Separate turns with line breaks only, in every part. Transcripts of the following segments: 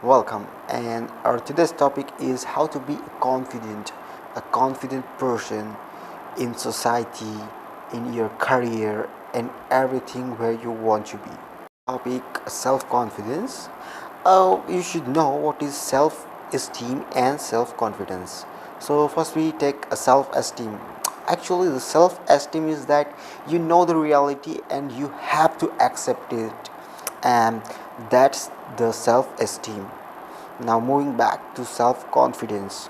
Welcome. And our today's topic is how to be a confident person in society, in your career, and everything where you want to be. Topic: self-confidence. You should know what is self-esteem and self-confidence. So first we take a self-esteem. Actually, the self-esteem is that you know the reality and you have to accept it, and that's the self-esteem. Now moving back to self-confidence.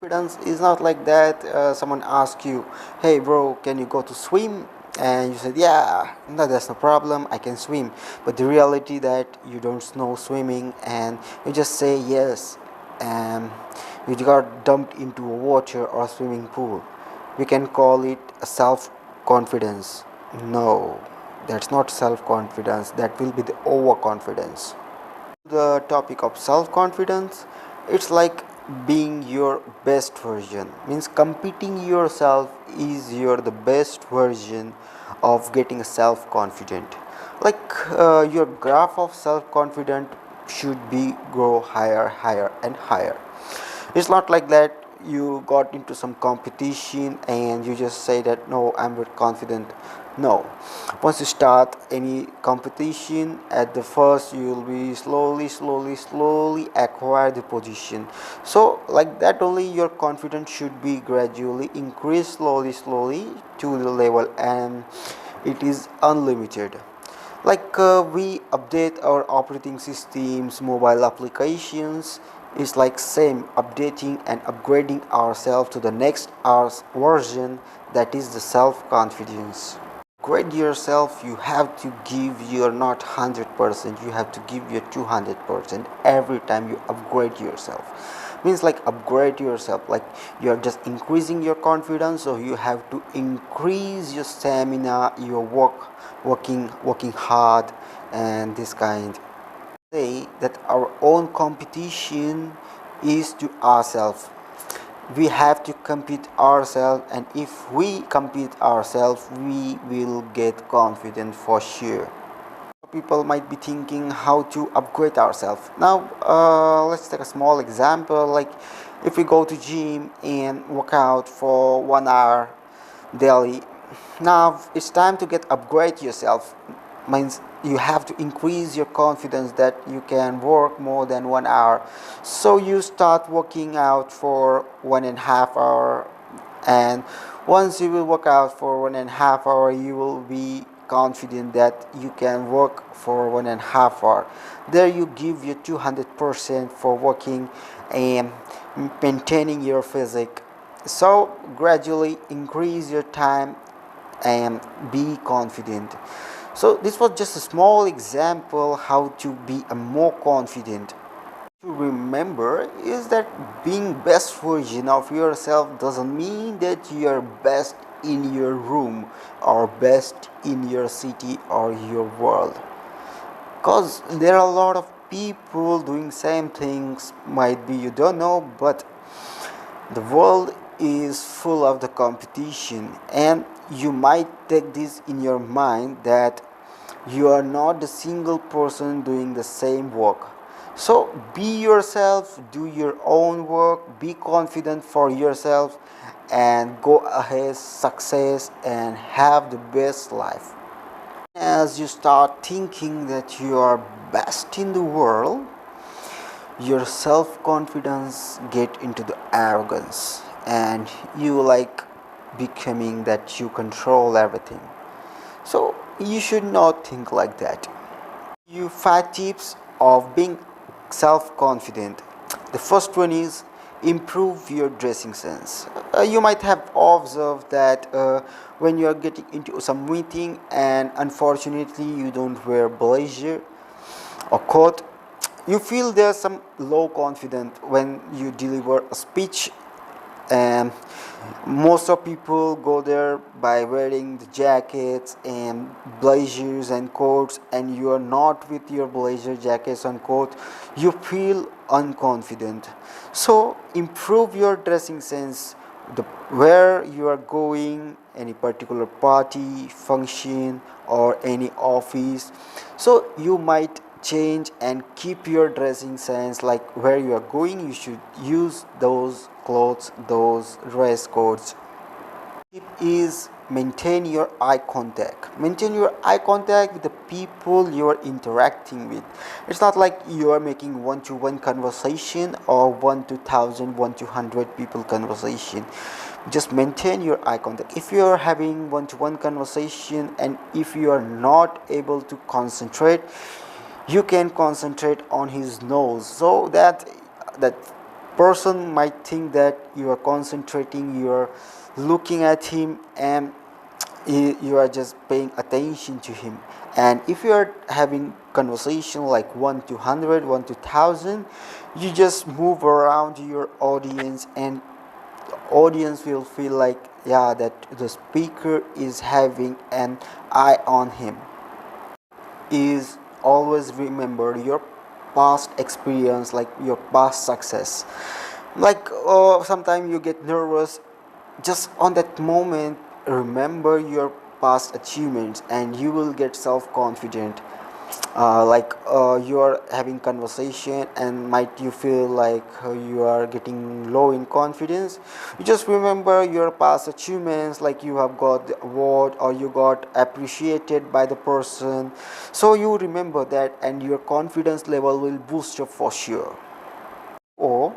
Confidence is not like that. Someone asks you, "Hey, bro, can you go to swim?" And you said, "Yeah, no, that's no problem. I can swim." But the reality that you don't know swimming, and you just say yes, and you got dumped into a water or swimming pool. We can call it a self-confidence. No, that's not self-confidence. That will be the overconfidence. The topic of self-confidence, it's like being your best version, means competing yourself is your the best version of getting self-confident. Like your graph of self-confident should be grow higher and higher. It's not like that you got into some competition and you just say that no, I'm very confident. No, once you start any competition, at the first you will be slowly acquire the position. So like that only your confidence should be gradually increase slowly to the level, and it is unlimited. Like we update our operating systems, mobile applications. It's like same updating and upgrading ourselves to the next hour's version, that is the self-confidence. Grade yourself, you have to give your not 100%, you have to give your 200% every time you upgrade yourself. Means like upgrade yourself, like you're just increasing your confidence, so you have to increase your stamina, your working hard, and this kind. Say that our own competition is to ourselves. We have to compete ourselves, and if we compete ourselves, we will get confident for sure. People might be thinking how to upgrade ourselves. Now let's take a small example. Like if we go to gym and work out for 1 hour daily, now it's time to get upgrade yourself. Means you have to increase your confidence that you can work more than 1 hour. So you start working out for 1.5 hour, and once you will work out for 1.5 hour, you will be confident that you can work for 1.5 hour. There you give your 200% for working and maintaining your physique. So gradually increase your time and be confident. So this was just a small example how to be a more confident. To remember is that being best version of yourself doesn't mean that you're best in your room or best in your city or your world, because there are a lot of people doing same things. Might be you don't know, but the world is full of the competition, and you might take this in your mind that you are not the single person doing the same work. So be yourself, do your own work, be confident for yourself, and go ahead, success, and have the best life. As you start thinking that you are best in the world, your self-confidence get into the arrogance, and you like becoming that you control everything. So you should not think like that. You 5 tips of being self-confident. The first one is improve your dressing sense. You might have observed that when you are getting into some meeting and unfortunately you don't wear blazer or coat, you feel there's some low confidence when you deliver a speech, and most of people go there by wearing the jackets and blazers and coats, and you are not with your blazer jackets and coat, you feel unconfident. So improve your dressing sense, the where you are going, any particular party, function, or any office. So you might change and keep your dressing sense, like where you are going you should use those clothes, those dress codes. Tip is maintain your eye contact with the people you are interacting with. It's not like you are making one-to-one conversation or 1 to 1000 1 to 100 people conversation. Just maintain your eye contact. If you are having one-to-one conversation and if you are not able to concentrate, you can concentrate on his nose, so that person might think that you are concentrating, you are looking at him, and you are just paying attention to him. And if you are having conversation like 1 to 100 1 to 1000, you just move around your audience, and the audience will feel like, yeah, that the speaker is having an eye on him. Is always remember your past experience, like your past success. Like sometimes you get nervous, just on that moment remember your past achievements and you will get self-confident. You are having conversation and might you feel like you are getting low in confidence, you just remember your past achievements, like you have got the award or you got appreciated by the person, so you remember that and your confidence level will boost up for sure. Or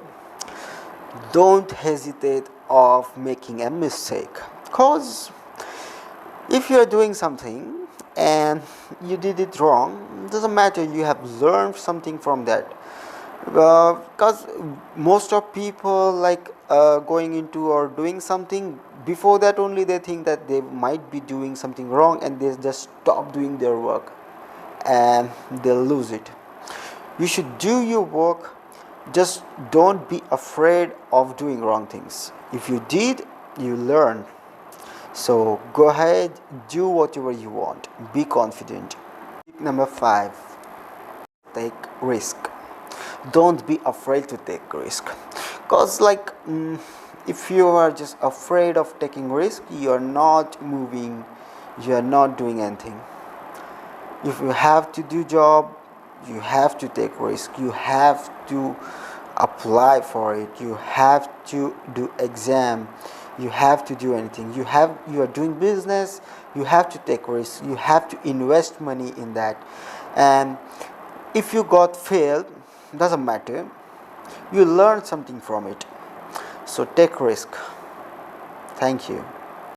don't hesitate of making a mistake, because if you are doing something and you did it wrong, doesn't matter, you have learned something from that. Because most of people like going into or doing something, before that only they think that they might be doing something wrong and they just stop doing their work and they'll lose it. You should do your work, just don't be afraid of doing wrong things. If you did, you learn. So go ahead, do whatever you want, be confident. Tip number 5, take risk. Don't be afraid to take risk, because if you are just afraid of taking risk, you are not moving, you are not doing anything. If you have to do job, you have to take risk, you have to apply for it, you have to do exam, you have to do anything, you are doing business, you have to take risk, you have to invest money in that. And if you got failed, doesn't matter, you learn something from it. So take risk. Thank you.